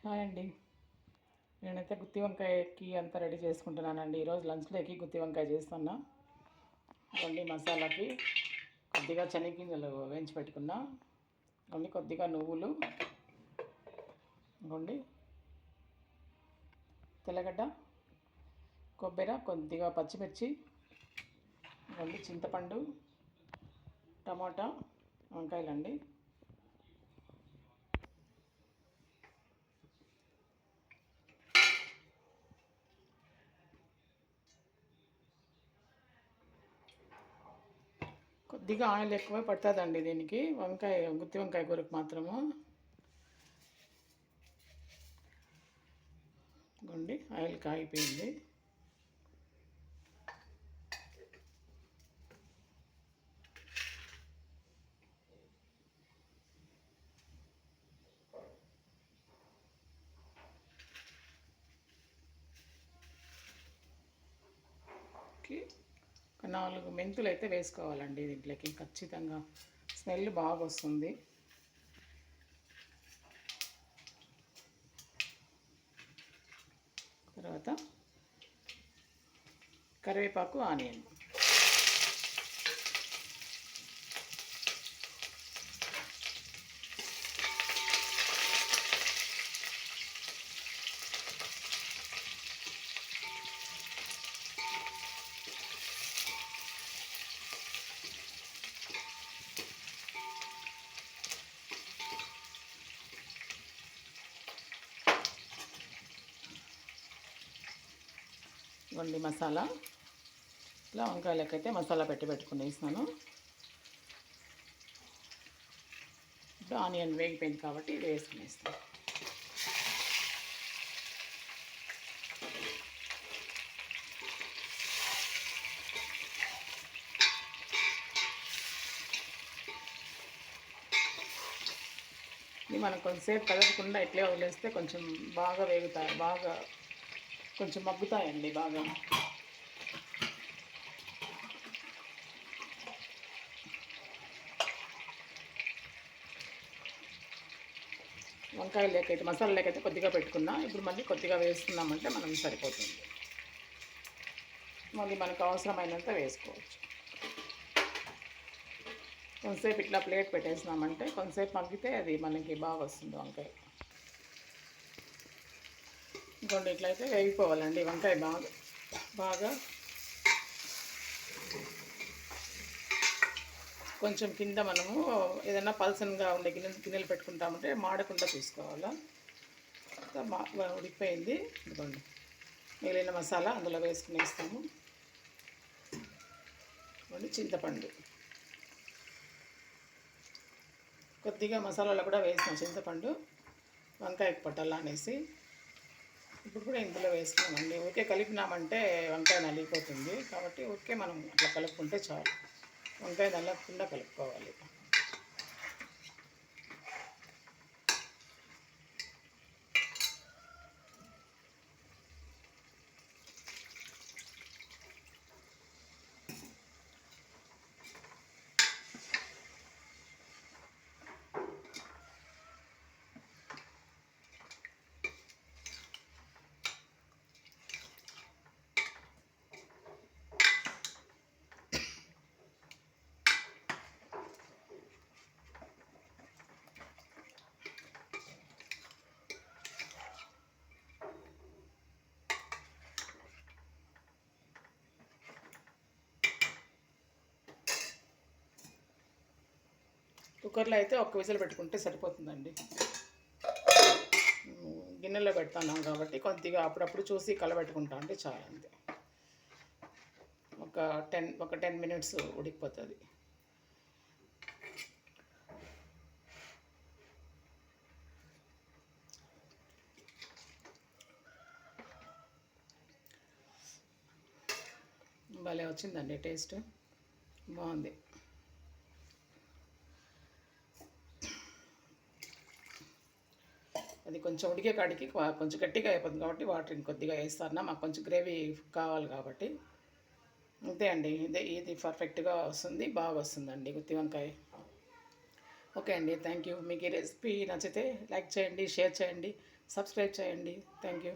Hi అండి. నేనైతే గుత్తి వంకాయకి అంతా రెడీ చేసుకుంటున్నానండి. ఈరోజు లంచ్లోకి గుత్తి వంకాయ చేస్తున్నా. ఇవ్వండి మసాలాకి కొద్దిగా శనగగింజలు వేయించి పెట్టుకున్నా. ఇవ్వండి కొద్దిగా నువ్వులు, ఇవ్వండి తెల్లగడ్డ, కొబ్బరి, కొద్దిగా పచ్చిమిర్చి, ఇవ్వండి చింతపండు, టమాటా, వంకాయలండి. కొద్దిగా ఆయిల్ ఎక్కువ పడుతుందండి దీనికి, గుత్తి వంకాయ కూరకు మాత్రము. ఇవ్వండి ఆయిల్ కాగిపోయింది. ఒక 4 మెంతులు అయితే వేసుకోవాలండి దీంట్లోకి, ఖచ్చితంగా స్మెల్ బాగా వస్తుంది. తర్వాత కరివేపాకు, ఆనియన్. ఇవ్వండి మసాలా, ఇలా వంకాయలకైతే మసాలా పెట్టుకునేస్తాను. ఇప్పుడు ఆనియన్ వేగిపోయింది కాబట్టి ఇది వేసుకునేస్తాను. ఇది మనం కొంచెంసేపు కదలకుండా ఇట్లే వదిలేస్తే కొంచెం బాగా వేగుతాయి, బాగా కొంచెం మగ్గుతాయండి బాగా. వంకాయ లేకైతే మసాలా లేకైతే కొద్దిగా పెట్టుకున్నా, ఇప్పుడు మళ్ళీ కొద్దిగా వేసుకున్నామంటే మనం సరిపోతుంది. మళ్ళీ మనకు అవసరమైనంత వేసుకోవచ్చు. కొంతసేపు ఇట్లా ప్లేట్ పెట్టేసినామంటే కొంతసేపు మగ్గితే అది మనకి బాగా వస్తుంది వంకాయ. ఇంకోండి ఇట్లయితే వేగిపోవాలండి వంకాయ బాగా కొంచెం కింద మనము ఏదైనా పల్సన్గా ఉండే గిన్నెలు పెట్టుకుంటామంటే మాడకుండా చూసుకోవాలా. ఉడికిపోయింది. ఇదిగోండి మిగిలిన మసాలా అందులో వేసుకునేస్తాము. చింతపండు కొద్దిగా మసాలాలో కూడా వేసిన చింతపండు వంకాయకి పట్టాలా అనేసి ఇప్పుడు కూడా ఇందులో వేసుకున్నామండి. ఊరికే కలిపినామంటే వంకాయ నలిగిపోతుంది కాబట్టి ఊరికే మనం అట్లా కలుపుకుంటే చాలు. వంకాయ నల్లకుండా కలుపుకోవాలి. కుక్కర్లో అయితే ఒక్క విజిల్ పెట్టుకుంటే సరిపోతుందండి. గిన్నెలో పెడుతున్నాం కాబట్టి కొద్దిగా అప్పుడప్పుడు చూసి కలబెట్టుకుంటా అంటే చాలా, అంతే. ఒక 10 మినిట్స్ ఉడికిపోతుంది. భలే వచ్చిందండి, టేస్ట్ బాగుంది. అది కొంచెం ఉడికే కాడికి కొంచెం గట్టిగా అయిపోతుంది కాబట్టి వాటర్ ఇంకొద్దిగా వేస్తాను. మాకు కొంచెం గ్రేవీ కావాలి కాబట్టి. అంతే అండి, ఇది పర్ఫెక్ట్గా వస్తుంది, బాగా వస్తుందండి గుత్తి వంకాయ. ఓకే అండి, థ్యాంక్ యూ. మీకు ఈ రెసిపీ నచ్చితే లైక్ చేయండి, షేర్ చేయండి, సబ్స్క్రైబ్ చేయండి. Thank you.